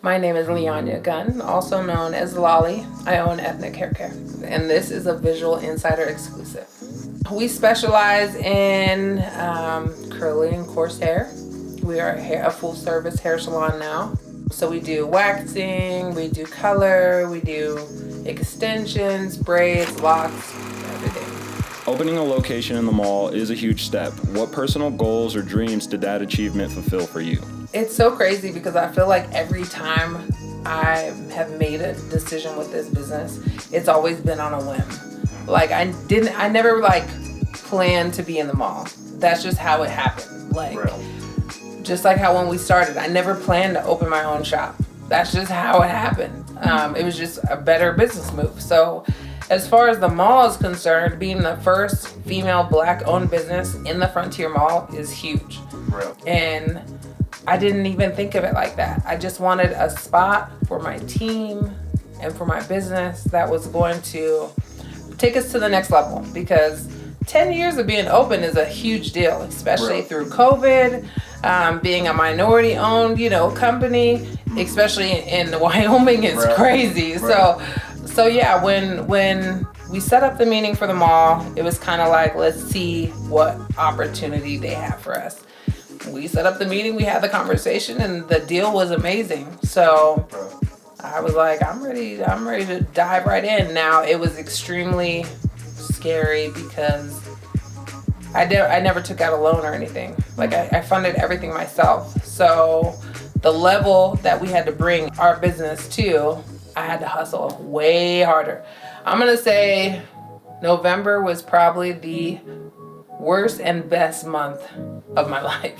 My name is Leahnya Gunn, also known as Lali. I own Ethnic Hair Care, and this is a Visual Insider exclusive. We specialize in curly and coarse hair. We are a full-service hair salon now. So we do waxing, we do color, we do extensions, braids, locks, everything. Opening a location in the mall is a huge step. What personal goals or dreams did that achievement fulfill for you? It's so crazy because I feel like every time I have made a decision with this business, it's always been on a whim. Like I never planned to be in the mall. That's just how it happened. Just like how when we started, I never planned to open my own shop. That's just how it happened. It was just a better business move. So as far as the mall is concerned, being the first female Black-owned business in the Frontier Mall is huge. And I didn't even think of it like that. I just wanted a spot for my team and for my business that was going to take us to the next level, because 10 years of being open is a huge deal, especially through COVID, being a minority-owned, company, especially in Wyoming, is crazy. So yeah, when we set up the meeting for the mall, it was kind of like, let's see what opportunity they have for us. We set up the meeting, we had the conversation, and the deal was amazing. So I was like, I'm ready to dive right in. Now, it was extremely scary because I never took out a loan or anything. I funded everything myself. So the level that we had to bring our business to, I had to hustle way harder. I'm gonna say November was probably the worst and best month of my life.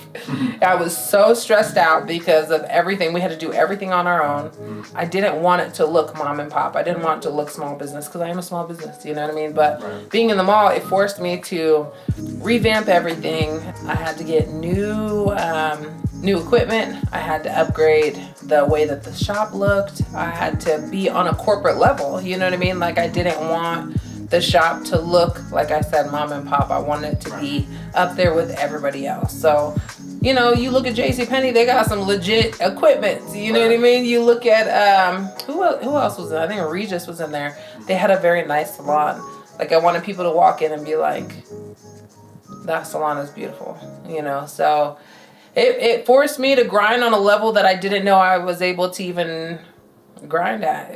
I was so stressed out because of everything. We had to do everything on our own. I didn't want it to look mom and pop. I didn't want it to look small business because I am a small business, you know what I mean? But being in the mall, it forced me to revamp everything. I had to get new equipment. I had to upgrade the way that the shop looked. I had to be on a corporate level, you know what I mean? I didn't want the shop to look, like I said, mom and pop. I wanted it to be up there with everybody else. So, you look at JCPenney, they got some legit equipment. You know what I mean? You look at, who else was in there? I think Regis was in there. They had a very nice salon. I wanted people to walk in and be like, that salon is beautiful, So it forced me to grind on a level that I didn't know I was able to even grind at.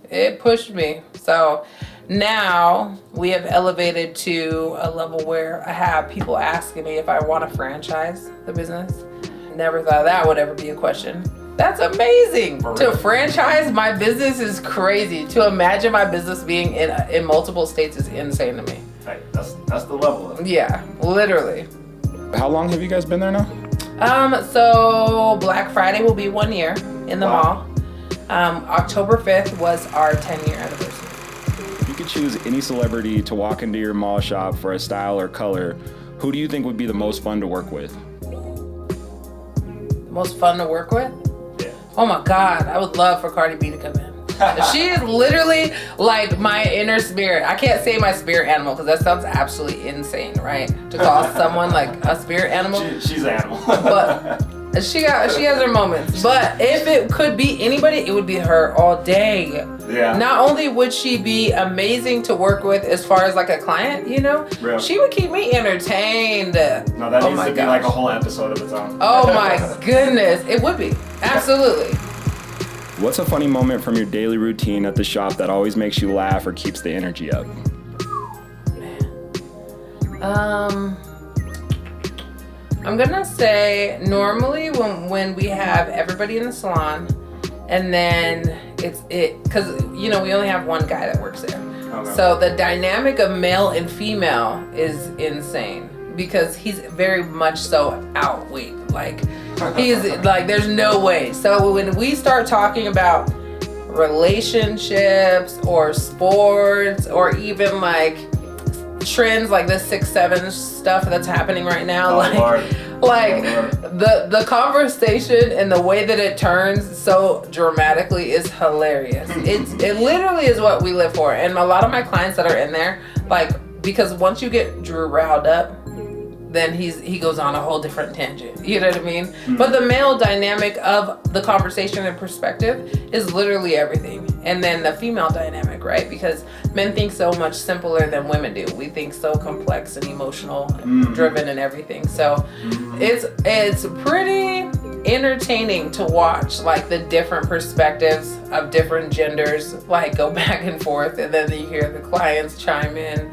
It pushed me. So now we have elevated to a level where I have people asking me if I want to franchise the business. Never thought that would ever be a question. That's amazing. To franchise my business is crazy. To imagine my business being in multiple states is insane to me. Hey, that's the level of it. Yeah, literally. How long have you guys been there now? So Black Friday will be 1 year in the mall. October 5th was our 10-year anniversary. If you could choose any celebrity to walk into your mall shop for a style or color, who do you think would be the most fun to work with? Most fun to work with? Yeah. Oh my God, I would love for Cardi B to come in. She is literally like my inner spirit. I can't say my spirit animal because that sounds absolutely insane, right? To call someone like a spirit animal. She's an animal. But she has her moments. But if it could be anybody, it would be her all day. Yeah. Not only would she be amazing to work with as far as a client, she would keep me entertained. No, that needs to be like a whole episode of its own. Oh my goodness, it would be. Absolutely. What's a funny moment from your daily routine at the shop that always makes you laugh or keeps the energy up? I'm gonna say normally when we have everybody in the salon, and then because we only have one guy that works there. Okay. So the dynamic of male and female is insane because he's very much so outweighed. He's there's no way. So when we start talking about relationships or sports or even trends like this 6'7" stuff that's happening right now, the conversation and the way that it turns so dramatically is hilarious. It literally is what we live for. And a lot of my clients that are in there, because once you get Drew riled up, then he goes on a whole different tangent. You know what I mean? Mm-hmm. But the male dynamic of the conversation and perspective is literally everything. And then the female dynamic, right? Because men think so much simpler than women do. We think so complex and emotional and driven and everything. So it's pretty entertaining to watch, like, the different perspectives of different genders, like, go back and forth, and then you hear the clients chime in.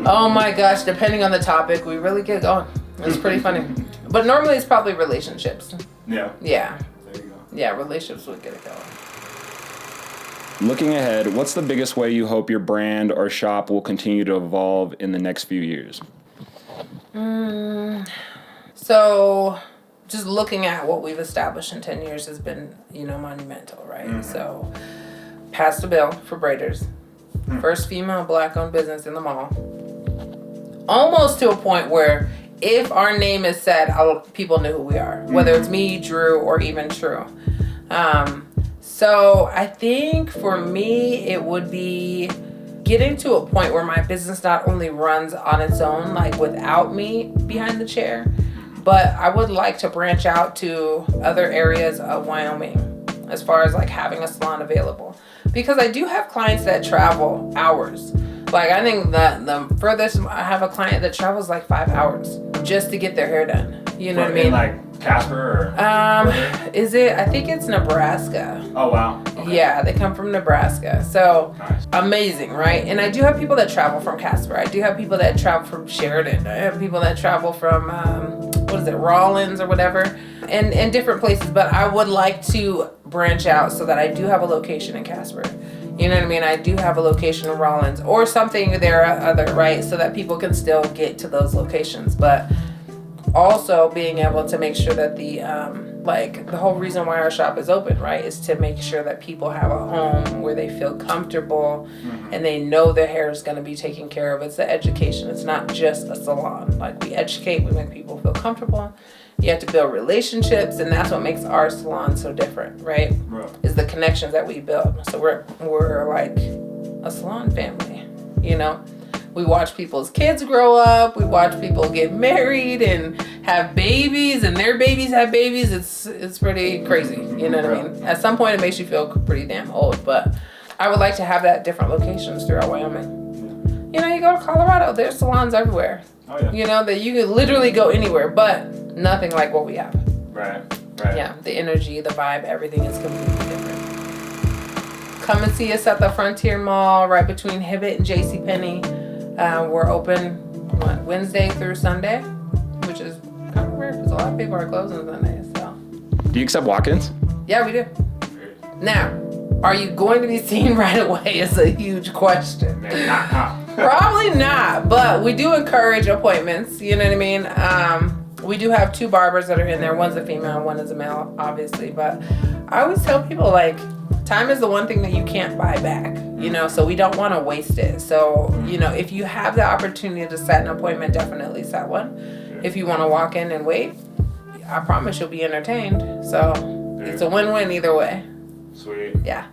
Oh my gosh, depending on the topic, we really get going. It's pretty funny. But normally it's probably relationships. Yeah. There you go. Yeah, relationships would get it going. Looking ahead, what's the biggest way you hope your brand or shop will continue to evolve in the next few years? So just looking at what we've established in 10 years has been, monumental, right? Mm-hmm. So passed a bill for braiders. Mm-hmm. First female Black-owned business in the mall. Almost to a point where if our name is said, people knew who we are, whether it's me, Drew, or even True. So I think for me, it would be getting to a point where my business not only runs on its own, like without me behind the chair, but I would like to branch out to other areas of Wyoming as far as like having a salon available. Because I do have clients that travel hours. Like, I think the furthest, I have a client that travels like 5 hours just to get their hair done. You know what I mean? Like Casper or? I think it's Nebraska. Oh, wow. Okay. Yeah, they come from Nebraska. So nice. Amazing, right? And I do have people that travel from Casper. I do have people that travel from Sheridan. I have people that travel from, Rawlins or whatever, and different places. But I would like to branch out so that I do have a location in Casper. You know what I mean? I do have a location in Rawlins or something there or other, right? So that people can still get to those locations. But also being able to make sure that the whole reason why our shop is open, right, is to make sure that people have a home where they feel comfortable and they know their hair is going to be taken care of. It's the education. It's not just a salon. Like, we educate, we make people feel comfortable. You have to build relationships, and that's what makes our salon so different, right? Is the connections that we build. So we're like a salon family, We watch people's kids grow up. We watch people get married and have babies, and their babies have babies. It's pretty crazy, you know what I mean? At some point, it makes you feel pretty damn old, but I would like to have that at different locations throughout Wyoming. You go to Colorado, there's salons everywhere. Oh, yeah. That you could literally go anywhere, but nothing like what we have. Right. Yeah, the energy, the vibe, everything is completely different. Come and see us at the Frontier Mall, right between Hibbett and JCPenney. We're open Wednesday through Sunday, which is kind of weird because a lot of people are closed on Sundays. So. Do you accept walk-ins? Yeah, we do. Now, are you going to be seen right away is a huge question. Probably not, but we do encourage appointments. You know what I mean? We do have 2 barbers that are in there. One's a female, one is a male, obviously. But I always tell people, like, time is the one thing that you can't buy back, so we don't want to waste it. So, if you have the opportunity to set an appointment, definitely set one. If you want to walk in and wait, I promise you'll be entertained. So it's a win-win either way. Sweet. Yeah.